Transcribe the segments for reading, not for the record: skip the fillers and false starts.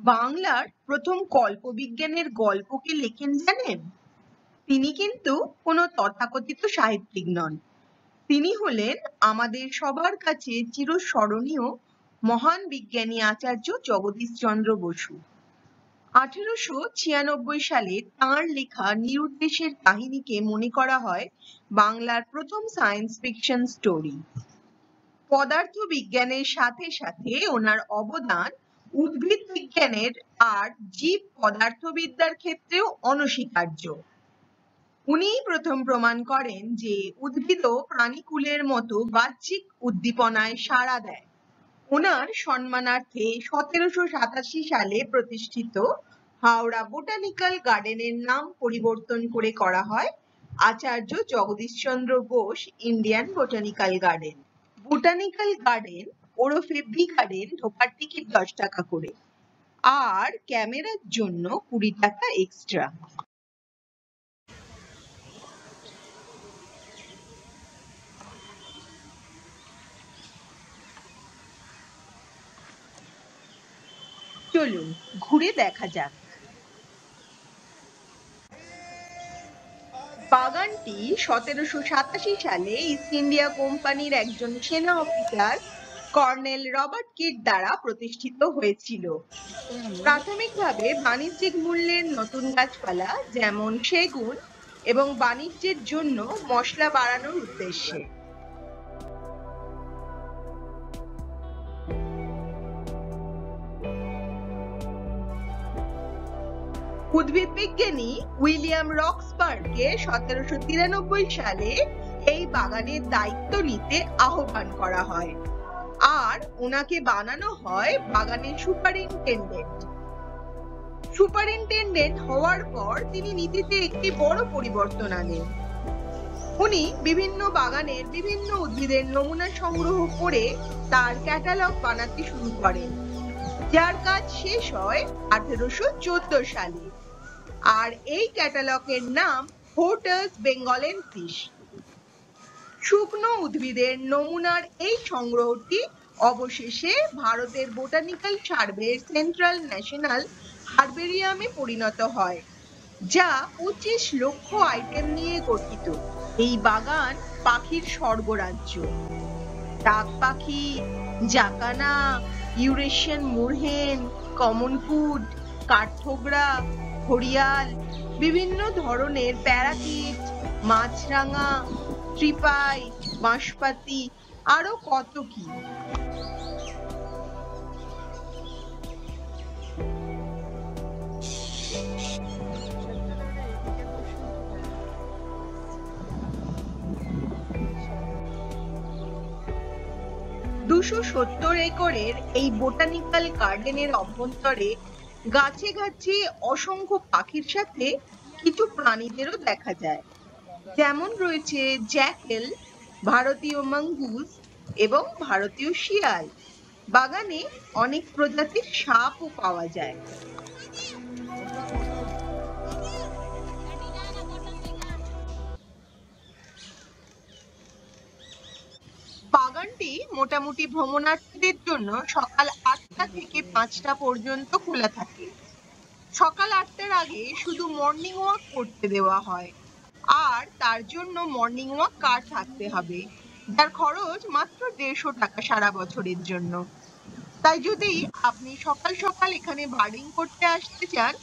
বাংলার প্রথম কল্পবিজ্ঞানের গল্প কে লেখেন জানেন? তিনি কিন্তু কোনো তথাকথিত সাহিত্যিক নন। তিনি হলেন আমাদের সবার কাছে চিরস্মরণীয় মহান বিজ্ঞানী আচার্য জগদীশচন্দ্র বসু। 1896 সালে তাঁর লেখা নিরুদ্দেশের কাহিনীকে মনে করা হয় বাংলার প্রথম সায়েন্স ফিকশন স্টোরি। পদার্থবিজ্ঞানের সাথে সাথে ওনার অবদান উদ্ভিদ বিজ্ঞানের আর জীব পদার্থবিদ্যার ক্ষেত্রেও অনস্বীকার্য। উনিই প্রথম প্রমাণ করেন যে উদ্ভিদও প্রাণীকুলের মতো বাহ্যিক উদ্দীপনায় সাড়া দেয়। ওনার সম্মানার্থে 1787 সালে প্রতিষ্ঠিত হাওড়া বোটানিক্যাল গার্ডেনের নাম পরিবর্তন করে করা হয় Acharya Jagadish Chandra Bose Indian botanical garden. Botanical garden ওরফে বি গার্ডেন ঢোকার টিকিট 10 টাকা করে, আর ক্যামেরার জন্য 20 টাকা এক্সট্রা। চলুন ঘুরে দেখা যাক। বাগানটি 1787 সালে ইস্ট ইন্ডিয়া কোম্পানির একজন সেনা অফিসার কর্নেল রবার্ট কিড দ্বারা প্রতিষ্ঠিত হয়েছিল। প্রাথমিকভাবে বাণিজ্যিক মূল্যের নতুন গাছপালা যেমন সেগুন এবং বাণিজ্যের জন্য মশলা বাড়ানোর উদ্দেশ্যে। উদ্ভিদ বিজ্ঞানী উইলিয়াম রক্সবার্গকে 1793 সালে এই বাগানের দায়িত্ব নিতে আহ্বান করা হয়, আর ওনাকে বানানো হয় বাগানের সুপারিনটেন্ডেন্ট। সুপারিনটেন্ডেন্ট হওয়ার পর তিনি নীতিতে একটি বড় পরিবর্তন আনেন। উনি বিভিন্ন বাগানের বিভিন্ন উদ্ভিদের নমুনা সংগ্রহ করে তার ক্যাটালগ বানাতে শুরু করেন, যার কাজ শেষ হয় 1814 সালে। আর এই ক্যাটালগের নাম হোর্টাস বেঙ্গলেন্সিস। শুকনো উদ্ভিদের নমুনার এই সংগ্রহটি অবশেষে ভারতের বোটানিক্যাল সার্ভের সেন্ট্রাল ন্যাশনাল হার্বেরিয়ামে পরিণত হয়, যা 25 লক্ষ আইটেম নিয়ে গঠিত। এই বাগান পাখির স্বর্গরাজ্য। টাক পাখি, জাকানা, ইউরেশিয়ান মোরহেন, কমন কুড, কাঠঠোকরা, ঘড়িয়াল, বিভিন্ন ধরনের প্যারাকিট, মাছরাঙা, ত্রিপাই, বাঁশপাতি, আরো কত কি। $270 একরের এই বোটানিক্যাল গার্ডেনের অভ্যন্তরে গাছে গাছে অসংখ্য পাখির সাথে কিছু প্রাণীদেরও দেখা যায়, যেমন রয়েছে জ্যাকেল, ভারতীয় মঙ্গুস এবং ভারতীয় শিয়াল। বাগানে অনেক প্রজাতির সাপও পাওয়া যায়। বাগানটি মোটামুটি ভ্রমণার্থীদের জন্য সকাল 8টা থেকে 5টা পর্যন্ত খোলা থাকে। সকাল 8টার আগে শুধু মর্নিং ওয়াক করতে দেওয়া হয়, আর তার জন্য মর্নিং ওয়াক কার থাকতে হবে, যার খরচ মাত্র 150 টাকা সারা বছরের জন্য। তাই যদি আপনি সকাল সকাল এখানে বার্ডিং করতে আসতে চান,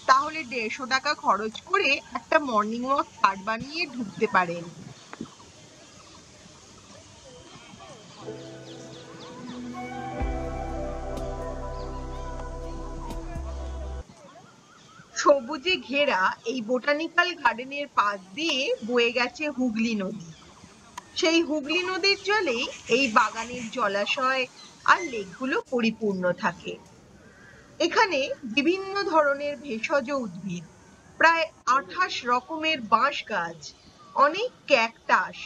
তাহলে 150 টাকা খরচ করে একটা মর্নিং ওয়াক কার্ড বানিয়ে ঢুকতে পারেন। সবুজে ঘেরা এই বোটানিক্যাল গার্ডেনের পাশ দিয়ে বয়ে গেছে হুগলি নদী। সেই হুগলি নদীর জলেই এই বাগানের জলাশয় আর লেকগুলো পরিপূর্ণ থাকে। এখানে বিভিন্ন ধরনের ভেষজ উদ্ভিদ, প্রায় 28 রকমের বাঁশ গাছ, অনেক ক্যাকটাস,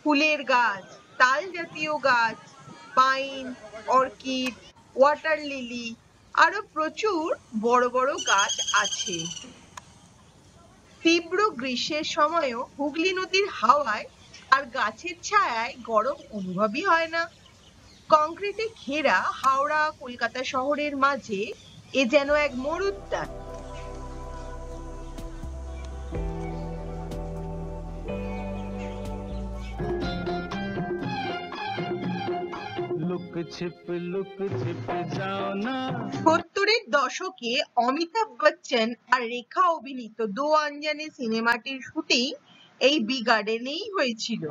ফুলের গাছ, তাল জাতীয় গাছ, পাইন, অর্কিড, ওয়াটার লিলি, আরো প্রচুর বড় বড় গাছ আছে। তীব্র গ্রীষ্মের সময়ও হুগলি নদীর হাওয়ায় আর গাছের ছায়ায় গরম অনুভবই হয় না। কংক্রিটে ঘেরা হাওড়া কলকাতা শহরের মাঝে এ যেন এক মরুদ্যান। লুক ছিপ যাও না। 70-এর দশকে অমিতাভ বচ্চন আর রেখা অভিনীত দো আঞ্জানে সিনেমাটির শুটিং এই বি গার্ডেনেই হয়েছিল।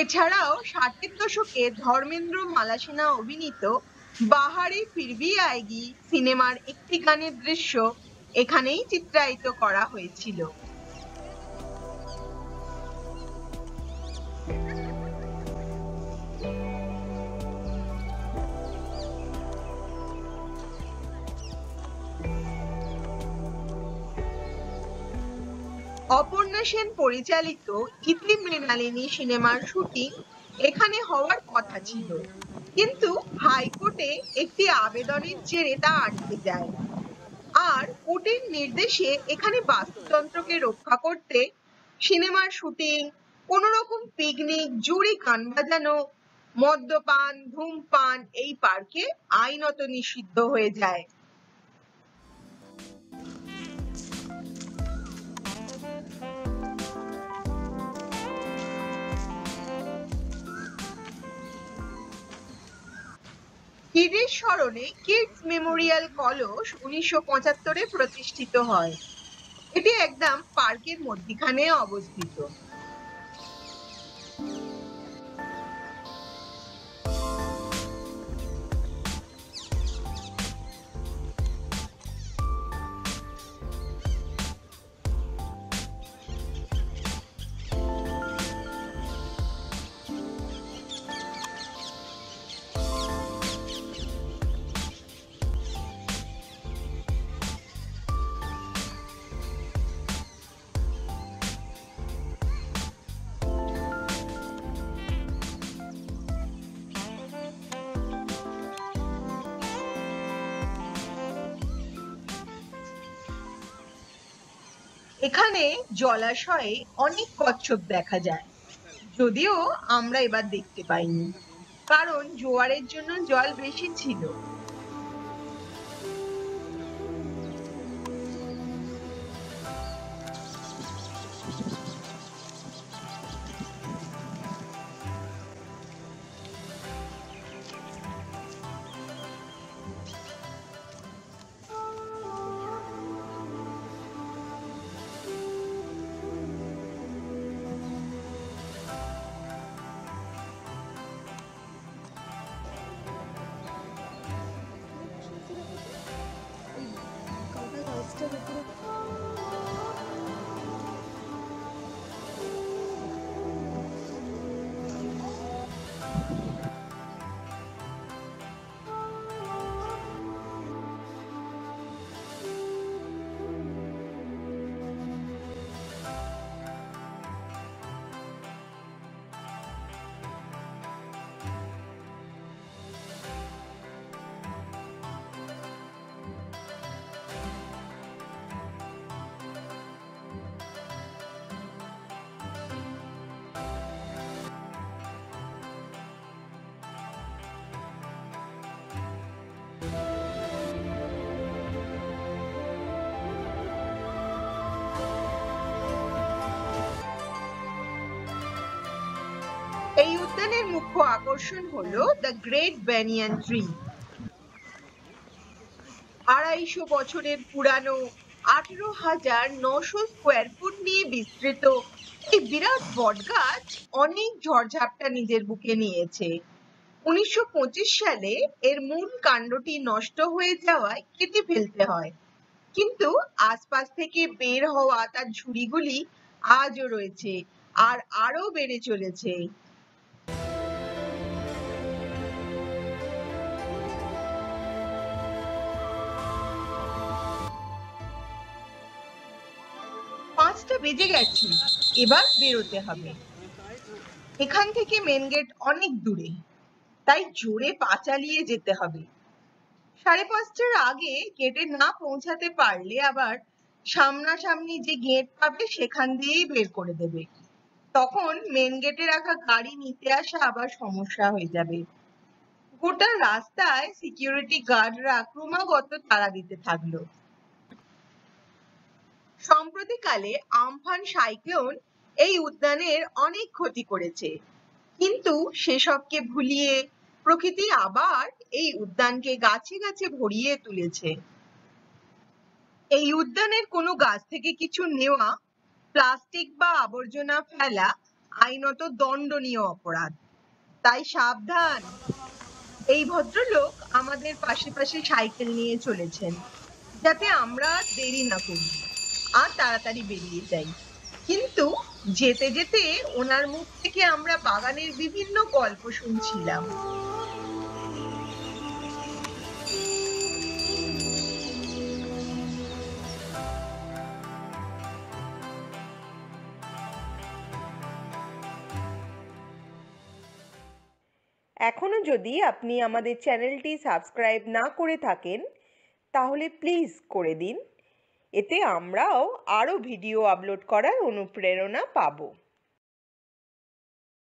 এছাড়াও 60-এর দশকে ধর্মেন্দ্র মালাসিনা অভিনীত বাহারে ফির ভি আয়েগি সিনেমার একটি গানের দৃশ্য এখানেই চিত্রায়িত করা হয়েছিল। অপর্ণা সেন পরিচালিত ইতি মৃণালিনী সিনেমার শুটিং এখানে হওয়ার কথা ছিল, কিন্তু হাইকোর্টে একটি আবেদনের জেরে তা আটকে যায়। আর কোর্টের নির্দেশে এখানে বাস্তুতন্ত্রকে রক্ষা করতে সিনেমার শুটিং, কোনো রকম পিকনিক, জুড়ি গান বাজানো, মদ্যপান, ধূমপান এই পার্কে আইনত নিষিদ্ধ হয়ে যায়। কিডের স্মরণে কিডস মেমোরিয়াল কলস 1975-এ প্রতিষ্ঠিত হয়। এটি একদম পার্কের মধ্যিখানে অবস্থিত। এখানে জলাশয়ে অনেক কচ্ছপ দেখা যায়, যদিও আমরা এবার দেখতে পাইনি, কারণ জোয়ারের জন্য জল বেশি ছিল। এই উদ্যানের মুখ্য আকর্ষণ হলো দ্য গ্রেট ব্যানিয়ান ট্রি। 250 বছরের পুরানো 18,900 স্কোয়ার ফুট নিয়ে বিস্তৃত এই বিরাট বটগাছ অনেক ঝড়ঝাপটা নিজের বুকে নিয়েছে। 1925 সালে এর মূল কাণ্ডটি নষ্ট হয়ে যাওয়ায় কেটে ফেলতে হয়, কিন্তু আশপাশ থেকে বের হওয়া তার ঝুড়িগুলি আজও রয়েছে আর আরো বেড়ে চলেছে। বেজে গেছে, এবার বেরোতে হবে। এখান থেকে মেন গেট অনেক দূরে, তাই জোরে পা চালিয়ে যেতে হবে। 5:30টার আগে গেটে না পৌঁছাতে পারলে আবার সামনাসামনি যে গেট পাবে সেখান দিয়েই বের করে দেবে। তখন মেন গেটে রাখা গাড়ি নিতে আসা আবার সমস্যা হয়ে যাবে। গোটা রাস্তায় সিকিউরিটি গার্ডরা ক্রমাগত তাড়া দিতে থাকলো। সম্প্রতিকালে আমফান সাইক্লোন এই উদ্যানের অনেক ক্ষতি করেছে, কিন্তু সেসবকে ভুলিয়ে প্রকৃতি আবার এই উদ্যানকে গাছে গাছে ভরিয়ে তুলেছে। এই উদ্যানের কোনো গাছ থেকে কিছু নেওয়া, প্লাস্টিক বা আবর্জনা ফেলা আইনত দণ্ডনীয় অপরাধ, তাই সাবধান। এই ভদ্রলোক আমাদের পাশে পাশে সাইকেল নিয়ে চলেছেন, যাতে আমরা দেরি না করি আর তাড়াতাড়ি বেরিয়ে যাই। কিন্তু যেতে যেতে ওনার মুখ থেকে আমরা বাগানের বিভিন্ন গল্প শুনছিলাম। এখনো যদি আপনি আমাদের চ্যানেলটি সাবস্ক্রাইব না করে থাকেন তাহলে প্লিজ করে দিন। এতে আমরাও আরও ভিডিও আপলোড করার অনুপ্রেরণা পাবো।